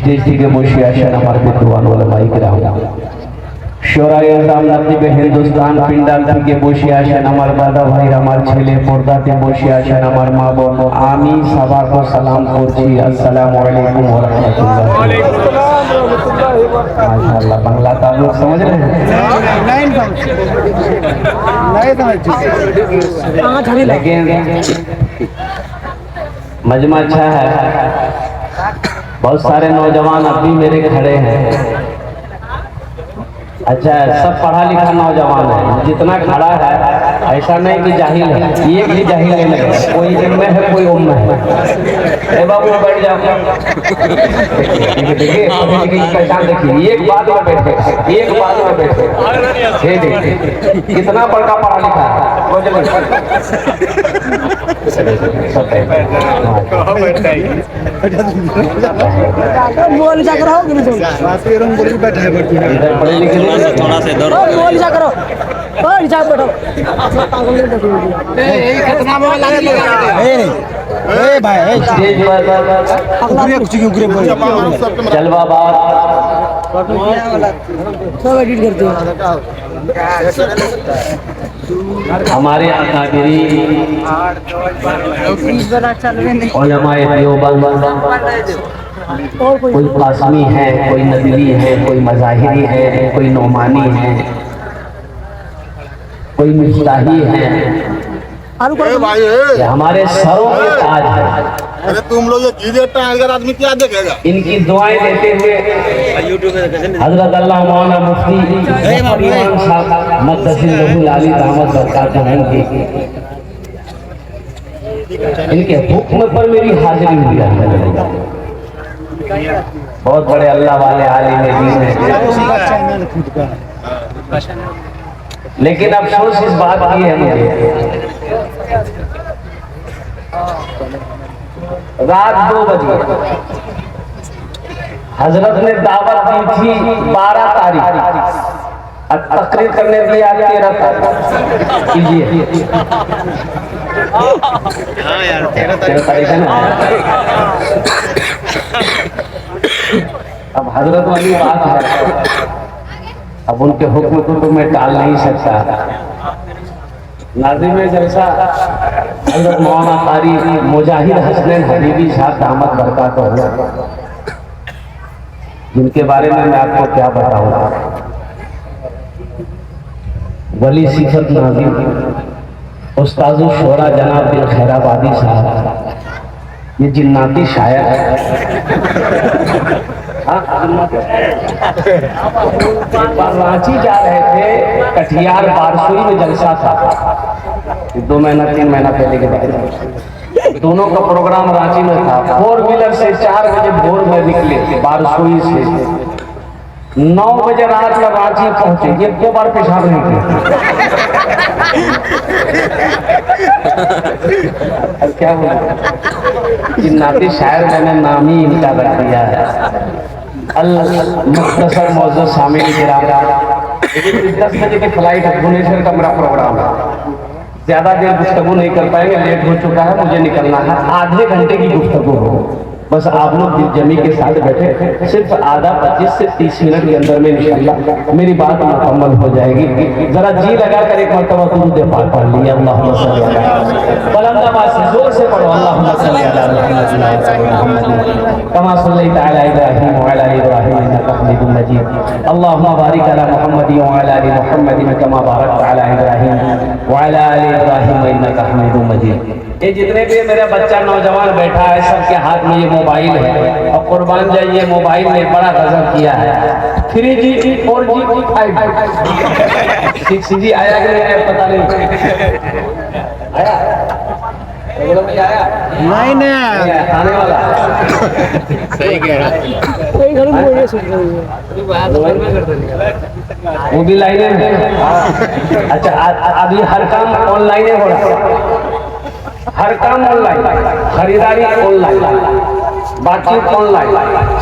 Stage থেকে বসে আছেন আমার বিদ্বান ওলামায়ে কেরাম শোরায়ে জামনাতিবে হিন্দুস্তান পিন্ডাল থেকে বসে আছেন আমার দাদা ভাই আমার ছেলে পর্দাতে বসে আছেন আমার মা বোন আমি সবাইকে সালাম করছি আসসালামু আলাইকুম ওয়া রাহমাতুল্লাহ ওয়া আলাইকুম আসসালাম ওয়া রাহমাতুল্লাহি ওয়া বারাকাতুহু माशाअल्लाह बांग्ला का लोग समझ रहे हैं नहीं लेकिन मजमा अच्छा है बहुत सारे नौजवान अब भी मेरे खड़े हैं अच्छा सब पढ़ा लिखा नौजवान है जितना खड़ा है ऐसा नहीं कि जाहिल है ये भी जाहिल नहीं है कोई इनमें है कोई उम्म है ए बाबू बैठ जाओ देखिए पहचान देखिए एक बात में बैठे एक बात में बैठे ये देखिए कितना बड़का पढ़ा लिखा है बोल जा करो बैठा है थोड़ा से दौड़ बोल जा करो और जा बैठो कितना मोबाइल लगा ए भाई स्टेज पर अगले कुछ क्यों करे जलवा बात सब एडिट करते हैं हमारे अकादरी उलमाए देवबंद कोई कासमी है कोई नदवी है कोई मज़ाहिरी है कोई नोमानी है कोई मिफ्ताही है ये हमारे सरों के ताज है अरे तुम लोग ये चीजें अगर आदमी क्या देखेगा इनकी दुआएं देते हुए हजरत अल्लाह मौलाना मुफ्ती इमाम साहब मद्दसिल्लहुल आली दामत बरकातुहुम की इनके हुक्म पर मेरी हाजिरी हुई है बहुत बड़े अल्लाह वाले आलिम दीन है लेकिन अफसोस इस बात की है मुझे रात 2 बजे हजरत ने दावत दी थी 12 तारीख तकरीर करने के लिए 13 तारीख कीजिए हाँ यार 13 तारीख है ना अब हजरत वाली बात है अब उनके हुक्म को तो मैं टाल नहीं सकता नाज़िम में जैसा हजरत मौलाना कारी मुजाहिद हसनैन हबीबी साहब दामत बरकातुहू जिनके बारे में मैं आपको क्या बताऊंगा वली सिफत नाज़िम उस्ताद शोरा जनाब बिन खैराबादी साहब ये जिन्नाती शायर है रांची जा रहे थे कटिहार बारसुई में जलसा था 2 महीना 3 महीना पहले के बाद दोनों का प्रोग्राम रांची में था 4 व्हीलर से 4 बजे भोर में निकले बारसुई से 9 बजे रात में रांची पहुंचे ये 2 बार पेशाब नहीं किया क्या बोला जिन्नाती शायर मैंने नाम ही इनका रख दिया है अल मुख्तसर मौजूद शामिल 10 बजे की फ्लाइट है भुवनेश्वर का मेरा प्रोग्राम है ज्यादा देर गुफ्तगू नहीं कर पाएंगे, लेट हो चुका है, मुझे निकलना है। आधे घंटे की गुफ्तगू हो, बस आप लोग दिल जमी के साथ बैठे, सिर्फ आधा 25 से 30 मिनट के अंदर में इंशाअल्लाह मेरी बात मुकम्मल हो जाएगी। जरा जी लगा कर एक मरतबा दुरूद पाक पढ़ लिया, अल्लाहुम्मा सल्ली अला बुलंद आवाज से जोर से पढ़ो, अल्लाहुम्मा सल्ली अला मुहम्मद कमा सल्लैता अला इब्राहीम व अला इब्राहीम इन्नका हमीदुम मजीद, अल्लाहुम्मा बारिक अला मुहम्मद व अला आलि मुहम्मद कमा बारकता अला इब्राहीम व अला आलि इब्राहीम इन्नका हमीदुम मजीद। ये जितने भी मेरा बच्चा नौजवान बैठा है, सबके हाथ में ये मोबाइल है, और कुर्बान जाइए मोबाइल ने बड़ा गजब किया है। 3G 4G 5G 6G आया कि नहीं आया पता नहीं, आया आया नहीं नहीं आने वाला। सही कह रहा वो भी लाइने में। अच्छा अभी हर काम ऑनलाइन हो रहा है, हर काम ऑनलाइन, खरीदारी ऑनलाइन, बातचीत ऑनलाइन,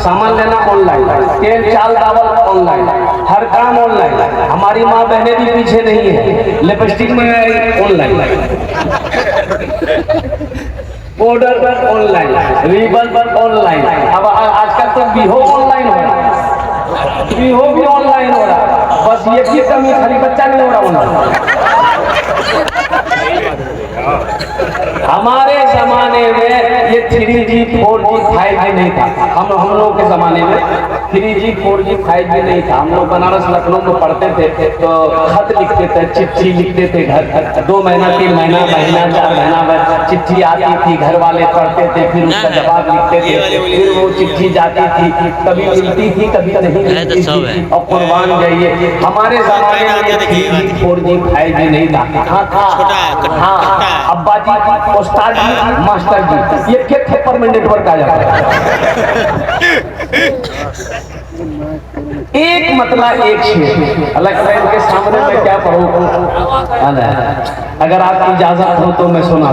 सामान लेना ऑनलाइन, तेल चाल दावल ऑनलाइन, हर काम ऑनलाइन। हमारी माँ बहनें भी पीछे नहीं है, लिपस्टिक में ऑनलाइन, पाउडर पर ऑनलाइन, रिबन पर ऑनलाइन, अब आजकल तो बिहो ऑनलाइन हो रहा है, बिहो भी ऑनलाइन हो रहा है। बस ये की कमी खाली बच्चा नहीं हो रहा ऑनलाइन। हमारे जमाने में ये 3G 4G 5G नहीं था। हम लोग के जमाने में 3G 4G 5G नहीं था। हम लोग बनारस लखनऊ में पढ़ते थे तो खत लिखते थे, चिट्ठी लिखते थे, घर 2 महीना 3 महीना महीना 4 महीना में चिट्ठी आती थी, घर वाले पढ़ते थे, फिर उसका जवाब लिखते थे, फिर वो चिट्ठी जाती थी, कभी मिलती थी कभी नहीं मिलती थी। और कुर्बान जाइए हमारे जमाने में 3G 4G 5G नहीं था। हाँ था, हाँ अब्बा जी, उस्ताद जी, मास्टर जी, ये के थप्पड़ में नेटवर्क आ जाता है। एक मतलब एक शेर, अलग के सामने मैं क्या पढ़ूं, अगर आपकी इजाजत हो तो मैं सुना।